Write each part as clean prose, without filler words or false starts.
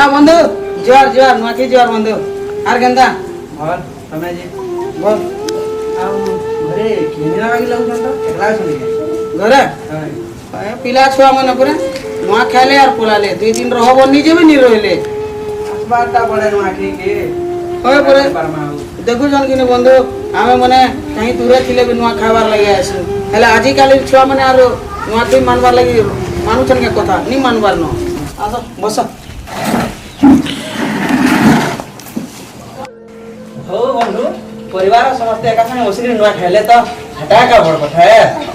হ্যাঁ বন্ধু জোয়ার জোয়ার মাকে জোয়ার বন্ধু আর কেনতা ভল তুমি জি বল ଆଉ ଘରେ କିଣିଲା ବାକି ଲାଗୁଛନ୍ ତ ଏକଲା ଅଛନ୍ତି କି ঘরে ହଁ পিলা ছুয়া মনে করে নোয়া খাইলে আর পোলালে 2 দিন রহব নিজে বি নি রইলে আসবারটা পড়ে নু আখি কে হয় পরে পারমা দেখুছন কিনে বন্ধু আমি মানে কাহি দূরে ଥିଲେ ବି ନୂଆ ଖାଇବାର ଲାଗି ଆସୁ ହେଲେ ଆଜିକାଲି ଛୁଆମାନେ ଆର ନୂଆ ଖାଇ ମାନବାର ଲାଗି ମାନୁଛନ୍ କେ କଥା ନି ମାନବାର ନ ଆସ ବସ ହଉ ବନ୍ଧୁ ପରିବାର ସମସ୍ତେ ଏକା ସାଙ୍ଗେ ବସିକି ନୂଆ ଖାଇଲେ ତ ହେଟା ଏକା ବଡ଼ କଥା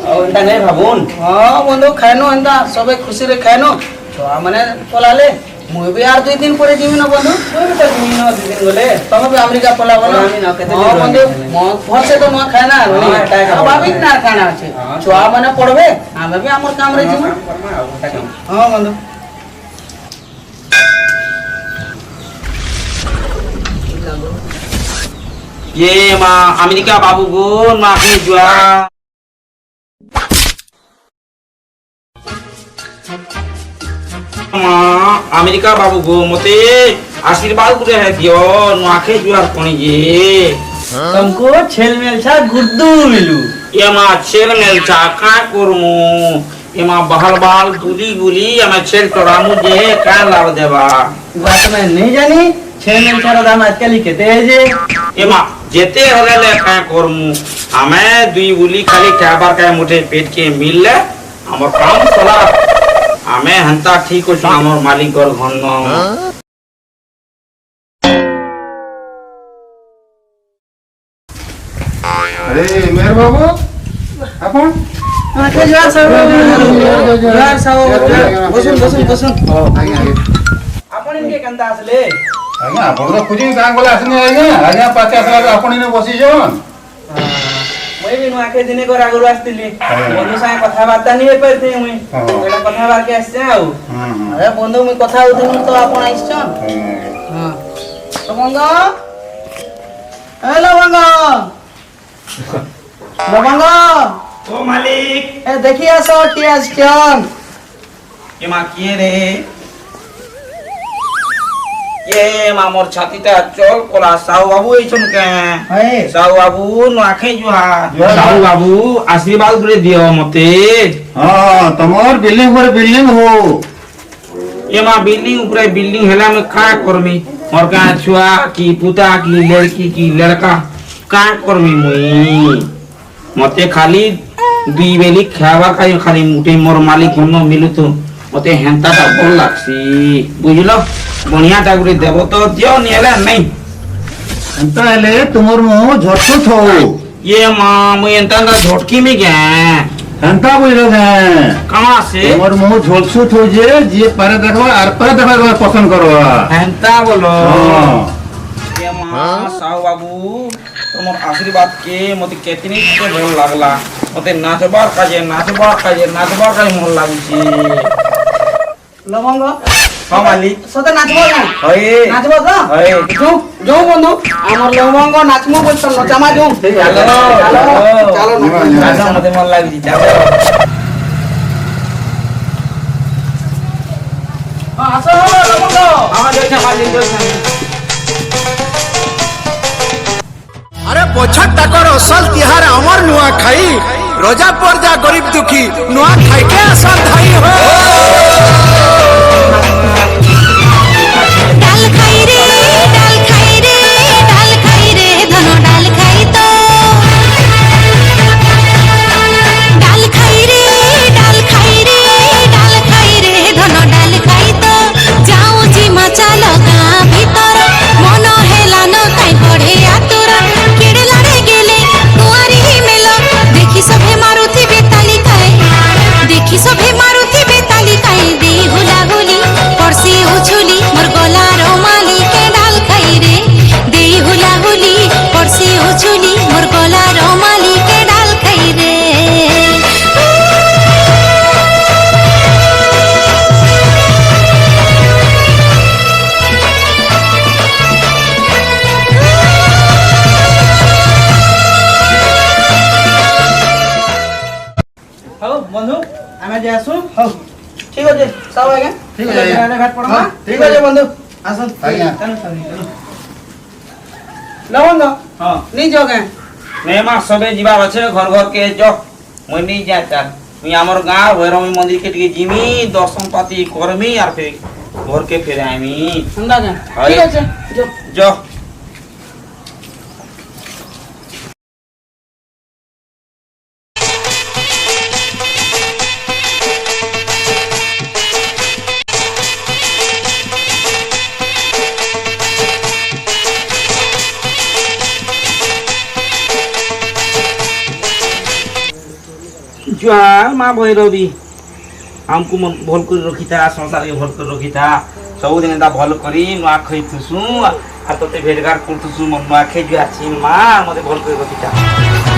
ଆଉ ଏନ୍ତା ନାଇଁ ଭାବୁନ୍ ହଁ ବନ୍ଧୁ ଖାଇନୁ ଏନ୍ତା ସବେ ଖୁସିରେ ଖାଇନୁ ଛୁଆମାନେ ପଲାଲେ ମୁଁ ବି আর 2 দিন পরে ଯିବି না বন্ধু তুই ବି ତ ଜିମିନ 2 ଦିନ ଗଲେ ତମେ ବି ଆମରିକା ପଲାବ ନା আমি না কেতে ହଁ ବନ୍ଧୁ ଭଲସେ ତ ନୂଆ ଖାଇନା ହଁ, ଏଟା ଏକା ବଡ଼ ଭାବିକି ନା ଖାନା ଅଛି ହଁ। ଛୁଆମାନେ ପଢବେ ଆମେ ବି ଆମର କାମରେ ଯିବୁ ପରମା ଆଉ ହେଟା କାମ ହଁ ବନ୍ଧୁ ये माँ अमेरिका बाबू को माँ के जुआ माँ अमेरिका बाबू को मते आशीर्वाद करे है दियो नाखे जुआर कोनी जे तुमको छेल मेल छा गुड्डू मिलू ये माँ छेल मेल चा का करमु ये माँ बहल बाल गुली गुली हमें छेल तोड़ामु जे का लाभ देबा बात मैं नहीं जानी छेल मेल छा दाम आजकल ही कहते हैं जे ये माँ जेते हले ले का करमु हमें दुई गुली खाली खाबार का मुठे पेट के मिल ले हमर काम चला हमें हंता ठीक हो हमर मालिक घर घन अरे मेहर बाबू आपण আচ্ছা জোয়ার সাহেব জোয়ার সাহেব বসুন বসুন বসুন आगे आगे आपण इनके कंदा असले आज्ञा आपण तो खुदी गां गला आसने आज्ञा आज्ञा पाचे असला तो आपण ने बसी जवन মই भी नुआ के दिने को आगुरु आस्तिली बंधु साथे कथाबार्ता नहीं परते मुई एटा कथाबार के आसे आउ আরে বন্ধু মুই কথা হউথিনু তো আপন আইছন হ্যাঁ লবঙ্গ এ লবঙ্গ লবঙ্গ ओ मालिक এ দেখি আসো কি আসছন ये माँ किए रे ये माँ मोर छातीटा चल कोला साहू बाबू ऐछन के হয়ে साहू बाबू नाखे जुहा साहू बाबू आशीर्वाद करे दियो मते हां तमोर बिल्डिंग पर बिल्डिंग हो ये माँ बिल्डिंग ऊपर बिल्डिंग हेला में का करमी मोर का छुआ की पुता की लड़की की लड़का का करमी मुई मते खाली दुई बेली खावा खाई खाली मुठे मोर मालिक हन मिलु तो मते हेंता ता भल लागसी बुझलो बढ़िया टा गुरे देबो तो दियो नेला नहीं अंत हेले तुमर मुंह झटको थो ये माँ मुई एंता ना झटकी में गया हंता बोलो है कहाँ से तुमर मुंह झोलसु थो जे पारे देखबा आर पारे देखबा पसंद करबा हेंता बोलो हां ये माँ साहू बाबू तुमर आशीर्वाद के मते केतनी के भल लागला मते नाचबार काजे मन लागुची লবঙ্গ हाँ मालिक সতে নাচবো না হয়ে নাচবো তো হয়ে যাও যাও বন্ধু আমার লবঙ্গ নাচমু বলছন নচামা যাও चलो চলো না चलो मते मन लागुची चलो আসো লবঙ্গ আমার দেখছে মালিক দেখছে আরে বছর টাকার অসল তিহার আমার নুয়া খাই রোজা পর্জা গরিব দুঃখী নুয়া খাইকে আসল ধাই হো ডাল খাই রে ডাল খাই রে ডাল খাই রে ধন ডাল খাই তো ডাল খাই রে ডাল খাই রে ডাল খাই রে ধন ডাল খাই তো যাও জিমা চাল গাঁ ভিতর মন হেলা ন কাই পড়ে আতুর কেড়লারে গেলে কুয়ারি মেল দেখি সভে মারুথি বেতালি কাই দেখি সভে মারুথি বেতালি কাই দে হুলা হুলি পড়সি উছুলি মোর গলার মালি কে ডাল খাই রে দে হুলা হুলি পড়সি উছুলি মোর গলার মালি কে ডাল খাই রে ହଉ ବନ୍ଧୁ ଆମେ ଯେ ଆସୁ ঠিক আছে সাও আগে ठीक है ଘାଟ ପଡମା ঠিক আছে বন্ধু ଆସ ଆଜ୍ଞା। ଲବଙ୍ଗ ହଁ ନି ଜଗେ ନେ ମା ସବେ ଯିବାର ଅଛେ ଘର ଘର କେ ଯ ମୁଇଁ ନେଇ ଯା ଚାଲ ମୁଇଁ ଆମର ଗାଁ ଭୈରବୀ ମନ୍ଦିର କେ ଟିକେ ଯିମି ଦର୍ଶନ ପାତି କରମି আর ফির ঘর কে ফিরে আইমি ঠান্ডা কে হয়। ঠিক আছে যো য जुआल माँ भैरवी हमको भल कर रखिता संसार के भल कर रखिता सब दिन ता भल करी नुआ खइथुसु आ तते भेटघाट करथुसु नुआ खे जुआ छी माँ मते भल कर रखिता